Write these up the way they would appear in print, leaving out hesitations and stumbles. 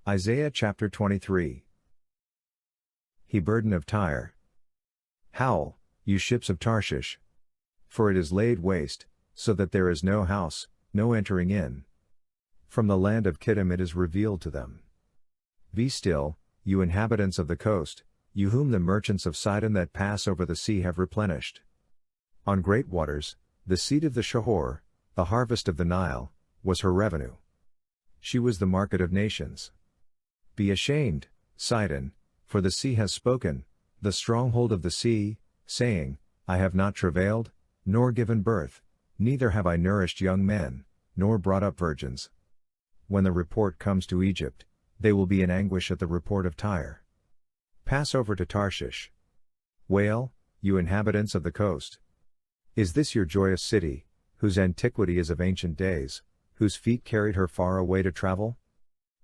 Isaiah chapter 23. He burden of Tyre. Howl, you ships of Tarshish! For it is laid waste, so that there is no house, no entering in. From the land of Kittim it is revealed to them. Be still, you inhabitants of the coast, you whom the merchants of Sidon that pass over the sea have replenished. On great waters, the seed of the Shahor, the harvest of the Nile, was her revenue. She was the market of nations. Be ashamed, Sidon, for the sea has spoken, the stronghold of the sea, saying, I have not travailed, nor given birth, neither have I nourished young men, nor brought up virgins. When the report comes to Egypt, they will be in anguish at the report of Tyre. Pass over to Tarshish. Wail, you inhabitants of the coast. Is this your joyous city, whose antiquity is of ancient days, whose feet carried her far away to travel?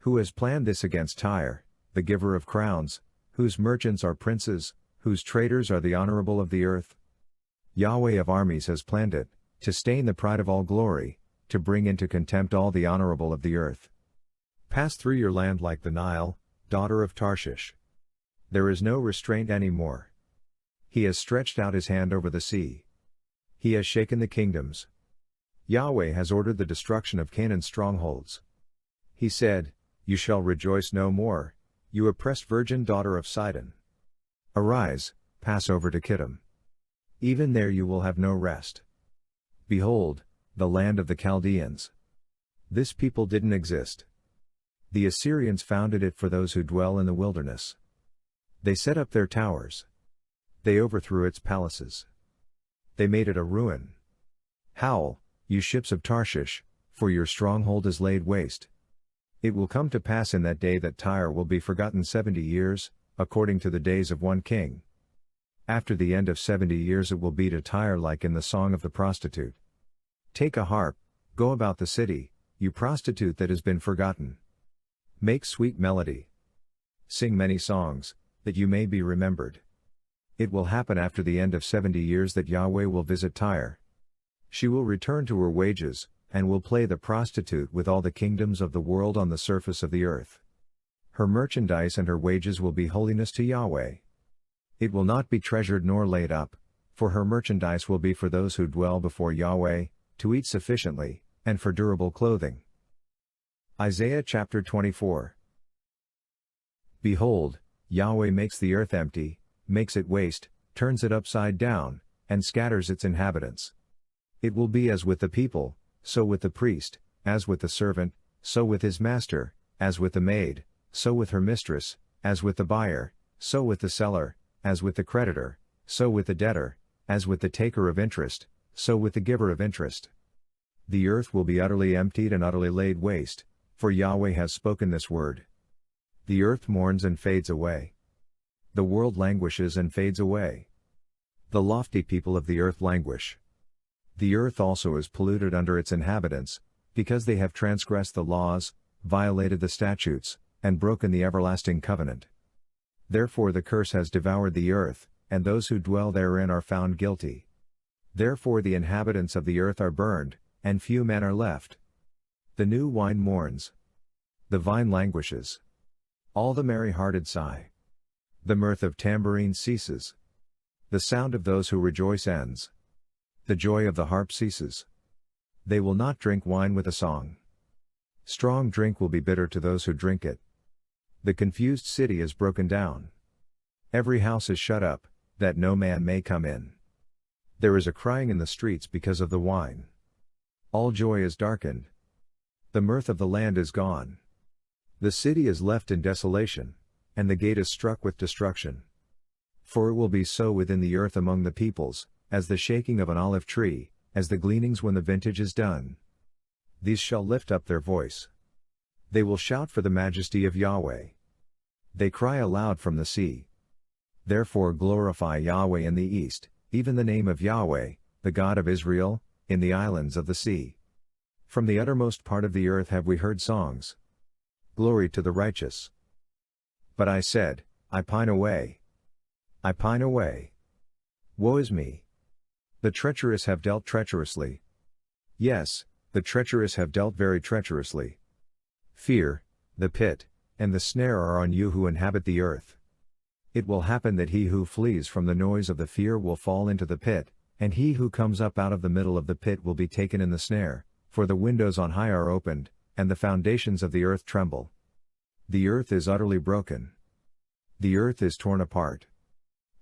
Who has planned this against Tyre, the giver of crowns, whose merchants are princes, whose traders are the honorable of the earth? Yahweh of armies has planned it, to stain the pride of all glory, to bring into contempt all the honorable of the earth. Pass through your land like the Nile, daughter of Tarshish. There is no restraint any more. He has stretched out his hand over the sea. He has shaken the kingdoms. Yahweh has ordered the destruction of Canaan's strongholds. He said, You shall rejoice no more, you oppressed virgin daughter of Sidon. Arise, pass over to Kittim. Even there you will have no rest. Behold, the land of the Chaldeans. This people didn't exist. The Assyrians founded it for those who dwell in the wilderness. They set up their towers. They overthrew its palaces. They made it a ruin. Howl, you ships of Tarshish, for your stronghold is laid waste. It will come to pass in that day that Tyre will be forgotten 70 years, according to the days of one king. After the end of 70 years it will be to Tyre like in the song of the prostitute. Take a harp, go about the city, you prostitute that has been forgotten. Make sweet melody. Sing many songs, that you may be remembered. It will happen after the end of 70 years that Yahweh will visit Tyre. She will return to her wages, and will play the prostitute with all the kingdoms of the world on the surface of the earth. Her merchandise and her wages will be holiness to Yahweh. It will not be treasured nor laid up, for her merchandise will be for those who dwell before Yahweh, to eat sufficiently, and for durable clothing. Isaiah chapter 24. Behold, Yahweh makes the earth empty, makes it waste, turns it upside down, and scatters its inhabitants. It will be as with the people, so with the priest, as with the servant, so with his master, as with the maid, so with her mistress, as with the buyer, so with the seller, as with the creditor, so with the debtor, as with the taker of interest, so with the giver of interest. The earth will be utterly emptied and utterly laid waste, for Yahweh has spoken this word. The earth mourns and fades away. The world languishes and fades away. The lofty people of the earth languish. The earth also is polluted under its inhabitants, because they have transgressed the laws, violated the statutes, and broken the everlasting covenant. Therefore the curse has devoured the earth, and those who dwell therein are found guilty. Therefore the inhabitants of the earth are burned, and few men are left. The new wine mourns. The vine languishes. All the merry-hearted sigh. The mirth of tambourines ceases. The sound of those who rejoice ends. The joy of the harp ceases. They will not drink wine with a song. Strong drink will be bitter to those who drink it. The confused city is broken down. Every house is shut up, that no man may come in. There is a crying in the streets because of the wine. All joy is darkened. The mirth of the land is gone. The city is left in desolation, and the gate is struck with destruction. For it will be so within the earth among the peoples, as the shaking of an olive tree, as the gleanings when the vintage is done. These shall lift up their voice. They will shout for the majesty of Yahweh. They cry aloud from the sea. Therefore glorify Yahweh in the east, even the name of Yahweh, the God of Israel, in the islands of the sea. From the uttermost part of the earth have we heard songs. Glory to the righteous. But I said, I pine away. I pine away. Woe is me! The treacherous have dealt treacherously. Yes, the treacherous have dealt very treacherously. Fear, the pit, and the snare are on you who inhabit the earth. It will happen that he who flees from the noise of the fear will fall into the pit, and he who comes up out of the middle of the pit will be taken in the snare, for the windows on high are opened, and the foundations of the earth tremble. The earth is utterly broken. The earth is torn apart.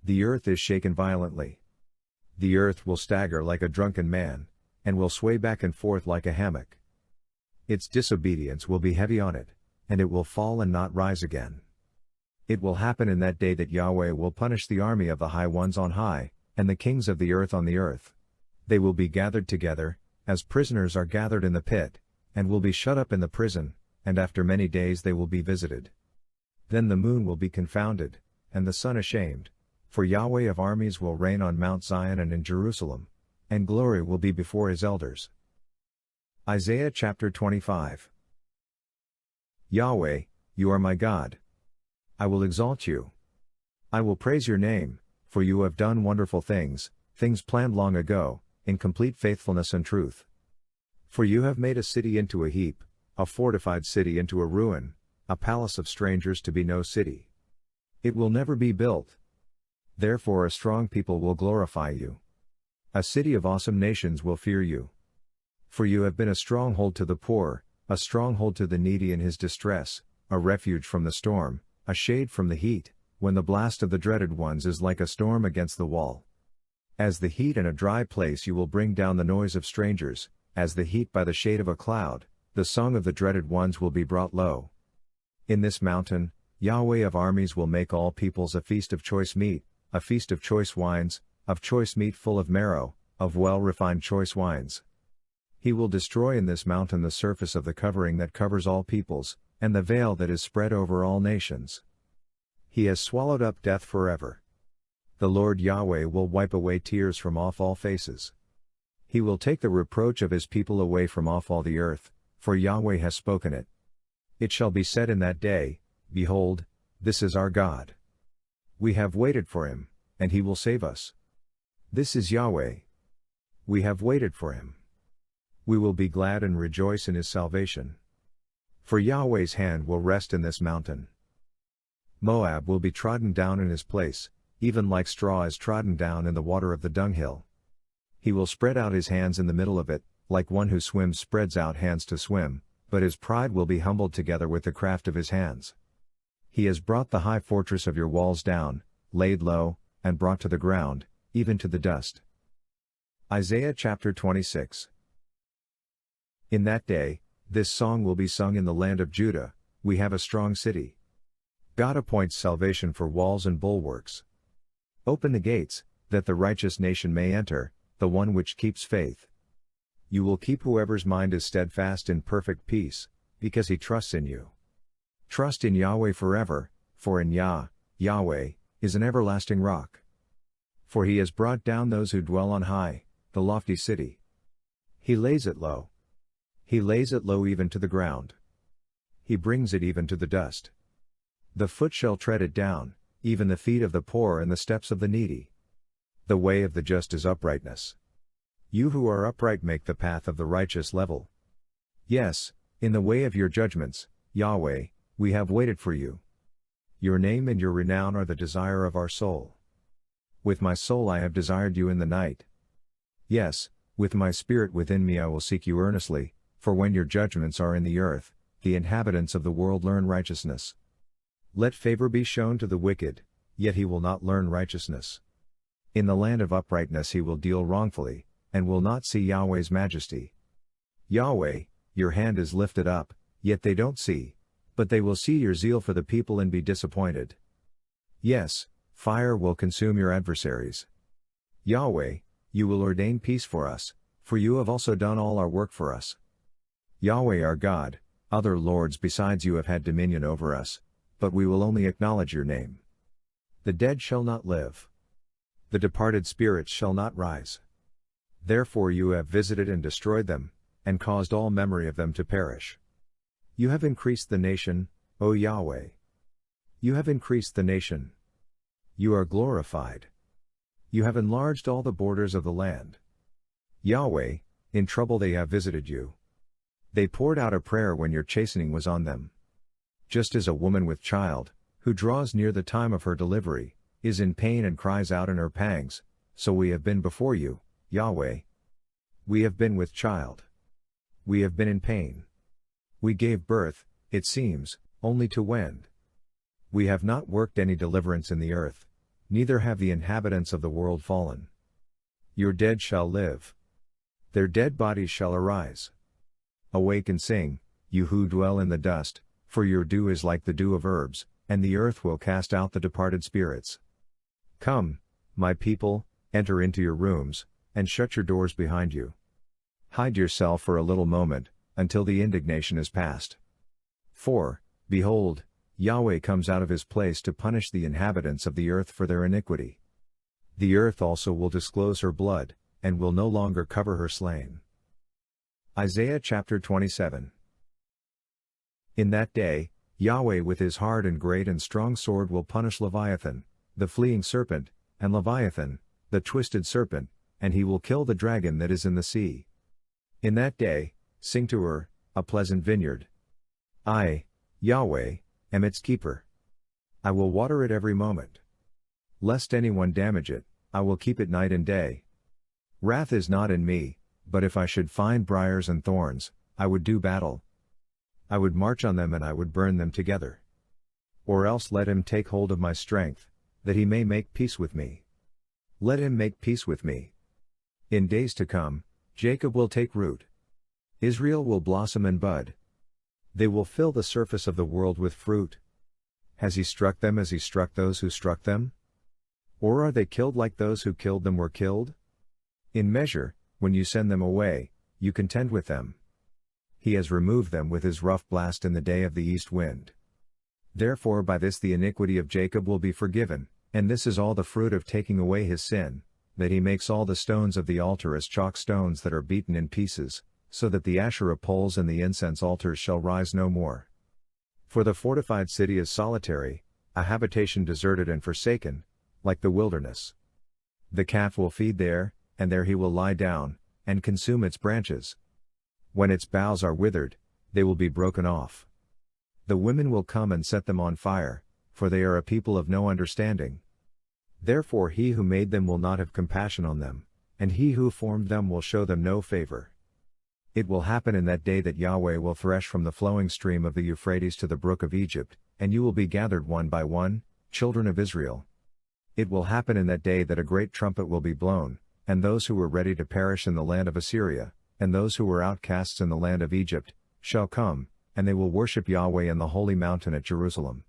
The earth is shaken violently. The earth will stagger like a drunken man, and will sway back and forth like a hammock. Its disobedience will be heavy on it, and it will fall and not rise again. It will happen in that day that Yahweh will punish the army of the high ones on high, and the kings of the earth on the earth. They will be gathered together, as prisoners are gathered in the pit, and will be shut up in the prison, and after many days they will be visited. Then the moon will be confounded, and the sun ashamed, for Yahweh of armies will reign on Mount Zion and in Jerusalem, and glory will be before his elders. Isaiah chapter 25. Yahweh, you are my God. I will exalt you. I will praise your name, for you have done wonderful things, things planned long ago, in complete faithfulness and truth. For you have made a city into a heap, a fortified city into a ruin, a palace of strangers to be no city. It will never be built. Therefore a strong people will glorify you. A city of awesome nations will fear you. For you have been a stronghold to the poor, a stronghold to the needy in his distress, a refuge from the storm, a shade from the heat, when the blast of the dreaded ones is like a storm against the wall. As the heat in a dry place you will bring down the noise of strangers, as the heat by the shade of a cloud, the song of the dreaded ones will be brought low. In this mountain, Yahweh of armies will make all peoples a feast of choice meat, a feast of choice wines, of choice meat full of marrow, of well-refined choice wines. He will destroy in this mountain the surface of the covering that covers all peoples, and the veil that is spread over all nations. He has swallowed up death forever. The Lord Yahweh will wipe away tears from off all faces. He will take the reproach of his people away from off all the earth, for Yahweh has spoken it. It shall be said in that day, Behold, this is our God. We have waited for him, and he will save us. This is Yahweh. We have waited for him. We will be glad and rejoice in his salvation. For Yahweh's hand will rest in this mountain. Moab will be trodden down in his place, even like straw is trodden down in the water of the dunghill. He will spread out his hands in the middle of it, like one who swims spreads out hands to swim, but his pride will be humbled together with the craft of his hands. He has brought the high fortress of your walls down, laid low, and brought to the ground, even to the dust. Isaiah chapter 26. In that day, this song will be sung in the land of Judah, we have a strong city. God appoints salvation for walls and bulwarks. Open the gates, that the righteous nation may enter, the one which keeps faith. You will keep whoever's mind is steadfast in perfect peace, because he trusts in you. Trust in Yahweh forever, for in Yahweh, is an everlasting rock. For he has brought down those who dwell on high, the lofty city. He lays it low. He lays it low even to the ground. He brings it even to the dust. The foot shall tread it down, even the feet of the poor and the steps of the needy. The way of the just is uprightness. You who are upright make the path of the righteous level. Yes, in the way of your judgments, Yahweh, we have waited for you. Your name and your renown are the desire of our soul. With my soul I have desired you in the night. Yes, with my spirit within me I will seek you earnestly, for when your judgments are in the earth, the inhabitants of the world learn righteousness. Let favor be shown to the wicked, yet he will not learn righteousness. In the land of uprightness he will deal wrongfully, and will not see Yahweh's majesty. Yahweh, your hand is lifted up, yet they don't see, but they will see your zeal for the people and be disappointed. Yes, fire will consume your adversaries. Yahweh, you will ordain peace for us, for you have also done all our work for us. Yahweh our God, other lords besides you have had dominion over us, but we will only acknowledge your name. The dead shall not live. The departed spirits shall not rise. Therefore you have visited and destroyed them, and caused all memory of them to perish. You have increased the nation, O Yahweh. You have increased the nation. You are glorified. You have enlarged all the borders of the land. Yahweh, in trouble they have visited you. They poured out a prayer when your chastening was on them. Just as a woman with child, who draws near the time of her delivery, is in pain and cries out in her pangs, so we have been before you, Yahweh. We have been with child. We have been in pain. We gave birth, it seems, only to wend. We have not worked any deliverance in the earth, neither have the inhabitants of the world fallen. Your dead shall live. Their dead bodies shall arise. Awake and sing, you who dwell in the dust, for your dew is like the dew of herbs, and the earth will cast out the departed spirits. Come, my people, enter into your rooms, and shut your doors behind you. Hide yourself for a little moment, until the indignation is past. For, behold, Yahweh comes out of his place to punish the inhabitants of the earth for their iniquity. The earth also will disclose her blood, and will no longer cover her slain. Isaiah chapter 27. In that day, Yahweh with his hard and great and strong sword will punish Leviathan, the fleeing serpent, and Leviathan, the twisted serpent, and he will kill the dragon that is in the sea. In that day, sing to her, a pleasant vineyard. I, Yahweh, am its keeper. I will water it every moment. Lest anyone damage it, I will keep it night and day. Wrath is not in me, but if I should find briars and thorns, I would do battle. I would march on them and I would burn them together. Or else let him take hold of my strength, that he may make peace with me. Let him make peace with me. In days to come, Jacob will take root. Israel will blossom and bud. They will fill the surface of the world with fruit. Has he struck them as he struck those who struck them? Or are they killed like those who killed them were killed? In measure, when you send them away, you contend with them. He has removed them with his rough blast in the day of the east wind. Therefore by this the iniquity of Jacob will be forgiven, and this is all the fruit of taking away his sin, that he makes all the stones of the altar as chalk stones that are beaten in pieces, so that the Asherah poles and the incense altars shall rise no more. For the fortified city is solitary, a habitation deserted and forsaken, like the wilderness. The calf will feed there, and there he will lie down, and consume its branches. When its boughs are withered, they will be broken off. The women will come and set them on fire, for they are a people of no understanding. Therefore he who made them will not have compassion on them, and he who formed them will show them no favor. It will happen in that day that Yahweh will thresh from the flowing stream of the Euphrates to the brook of Egypt, and you will be gathered one by one, children of Israel. It will happen in that day that a great trumpet will be blown, and those who were ready to perish in the land of Assyria, and those who were outcasts in the land of Egypt, shall come, and they will worship Yahweh in the holy mountain at Jerusalem.